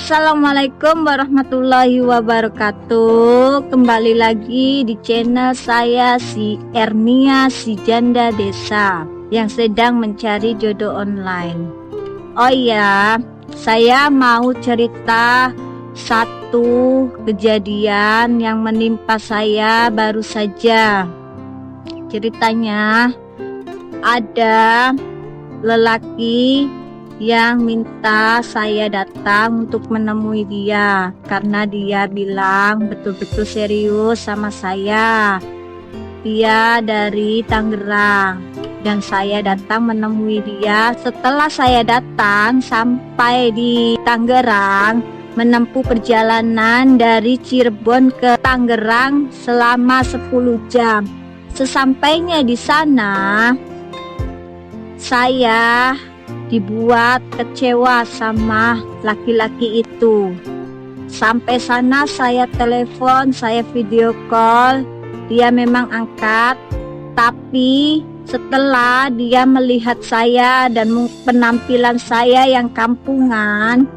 Assalamualaikum warahmatullahi wabarakatuh. Kembali lagi di channel saya, si Ernia, si janda desa yang sedang mencari jodoh online. Oh iya, saya mau cerita satu kejadian yang menimpa saya baru saja. Ceritanya, ada lelaki yang minta saya datang untuk menemui dia karena dia bilang betul-betul serius sama saya. Dia dari Tangerang dan saya datang menemui dia. Setelah saya datang sampai di Tangerang, menempuh perjalanan dari Cirebon ke Tangerang selama 10 jam. Sesampainya di sana, saya dibuat kecewa sama laki-laki itu. Sampai sana saya telepon, saya video call, dia memang angkat, tapi setelah dia melihat saya dan penampilan saya yang kampungan,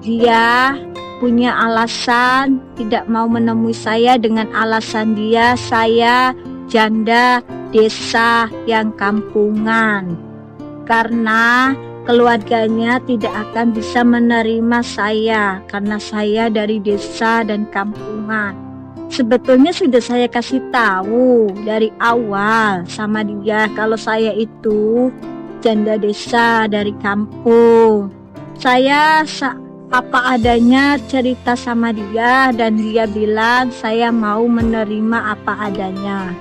dia punya alasan tidak mau menemui saya dengan alasan saya janda desa yang kampungan. Karena keluarganya tidak akan bisa menerima saya karena saya dari desa dan kampungan. Sebetulnya sudah saya kasih tahu dari awal sama dia kalau saya itu janda desa dari kampung. Saya apa adanya cerita sama dia dan dia bilang saya mau menerima apa adanya.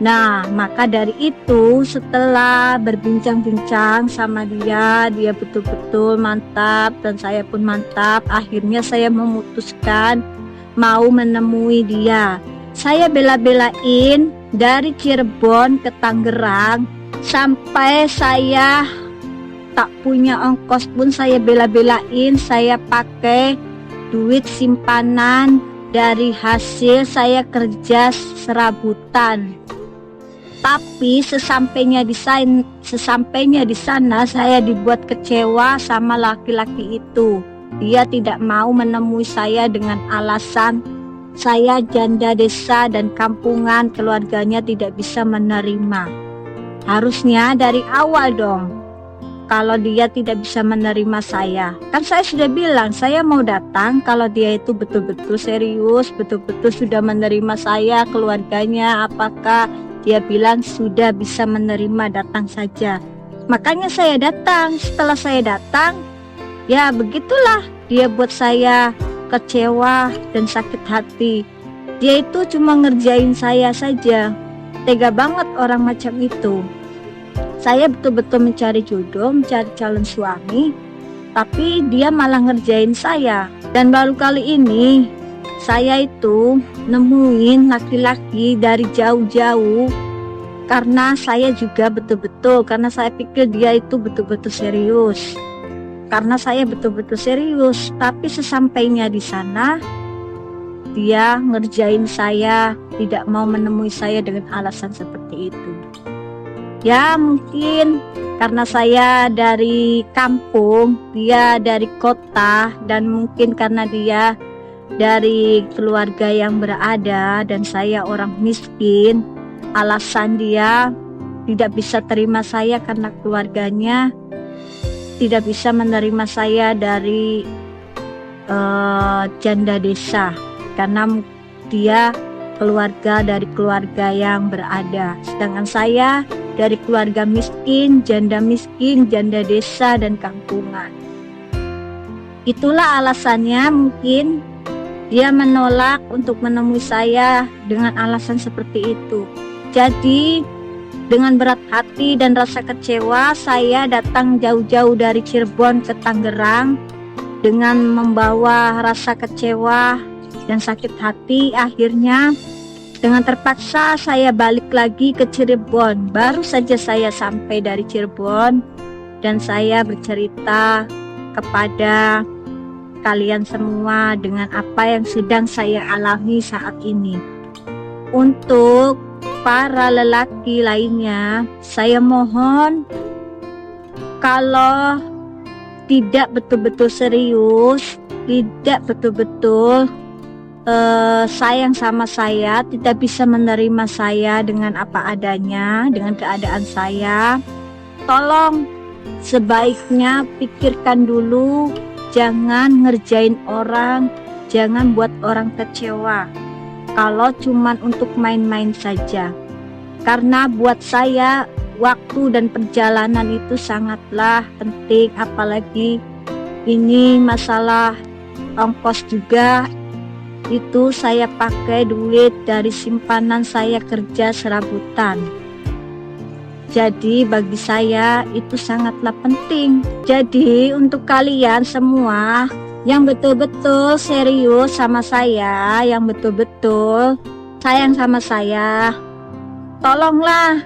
Nah, maka dari itu setelah berbincang-bincang sama dia betul-betul mantap dan saya pun mantap. Akhirnya saya memutuskan mau menemui dia. Saya bela-belain dari Cirebon ke Tangerang sampai saya tak punya ongkos pun saya bela-belain. Saya pakai duit simpanan dari hasil saya kerja serabutan. Tapi sesampainya di sana saya dibuat kecewa sama laki-laki itu. Dia tidak mau menemui saya dengan alasan saya janda desa dan kampungan, keluarganya tidak bisa menerima. Harusnya dari awal dong. Kalau dia tidak bisa menerima saya, kan saya sudah bilang saya mau datang kalau dia itu betul-betul serius, betul-betul sudah menerima saya, keluarganya apakah dia bilang sudah bisa menerima, datang saja. Makanya saya datang. Setelah saya datang, ya begitulah dia buat saya kecewa dan sakit hati. Dia itu cuma ngerjain saya saja. Tega banget orang macam itu. Saya betul-betul mencari jodoh, mencari calon suami, tapi dia malah ngerjain saya. Dan baru kali ini saya itu nemuin laki-laki dari jauh-jauh karena saya juga betul-betul, karena saya pikir dia itu betul-betul serius. Karena saya betul-betul serius, tapi sesampainya di sana dia ngerjain saya, tidak mau menemui saya dengan alasan seperti itu. Ya mungkin karena saya dari kampung, dia dari kota, dan mungkin karena dia dari keluarga yang berada dan saya orang miskin, alasan dia tidak bisa terima saya karena keluarganya tidak bisa menerima saya dari janda desa karena dia dari keluarga yang berada, sedangkan saya dari keluarga miskin, janda desa dan kampungan. Itulah alasannya mungkin dia menolak untuk menemui saya dengan alasan seperti itu. Jadi dengan berat hati dan rasa kecewa saya datang jauh-jauh dari Cirebon ke Tangerang dengan membawa rasa kecewa dan sakit hati. Akhirnya dengan terpaksa saya balik lagi ke Cirebon. Baru saja saya sampai dari Cirebon dan saya bercerita kepada kalian semua dengan apa yang sedang saya alami saat ini. Untuk para lelaki lainnya, saya mohon kalau tidak betul-betul serius, tidak betul-betul sayang sama saya, tidak bisa menerima saya dengan apa adanya, dengan keadaan saya, tolong sebaiknya pikirkan dulu, jangan ngerjain orang, jangan buat orang kecewa kalau cuman untuk main-main saja. Karena buat saya waktu dan perjalanan itu sangatlah penting, apalagi ini masalah ongkos juga. Itu saya pakai duit dari simpanan saya kerja serabutan. Jadi bagi saya itu sangatlah penting. Jadi untuk kalian semua yang betul-betul serius sama saya, yang betul-betul sayang sama saya, tolonglah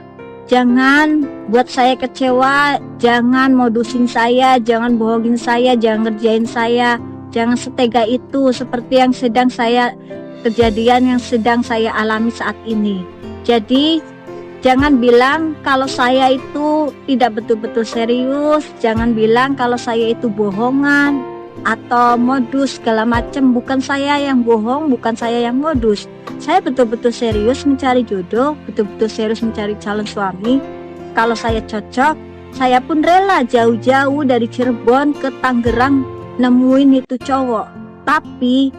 jangan buat saya kecewa, jangan modusin saya, jangan bohongin saya, jangan ngerjain saya. Jangan setega itu seperti yang sedang saya kejadian yang sedang saya alami saat ini. Jadi jangan bilang kalau saya itu tidak betul-betul serius, jangan bilang kalau saya itu bohongan atau modus segala macam. Bukan saya yang bohong, bukan saya yang modus. Saya betul-betul serius mencari jodoh, betul-betul serius mencari calon suami. Kalau saya cocok, saya pun rela jauh-jauh dari Cirebon ke Tangerang nemuin itu cowok. Tapi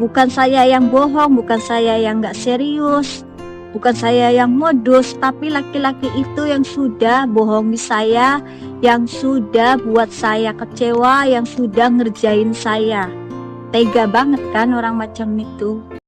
bukan saya yang bohong, bukan saya yang gak serius, bukan saya yang modus, tapi laki-laki itu yang sudah bohongi saya, yang sudah buat saya kecewa, yang sudah ngerjain saya. Tega banget kan orang macam itu.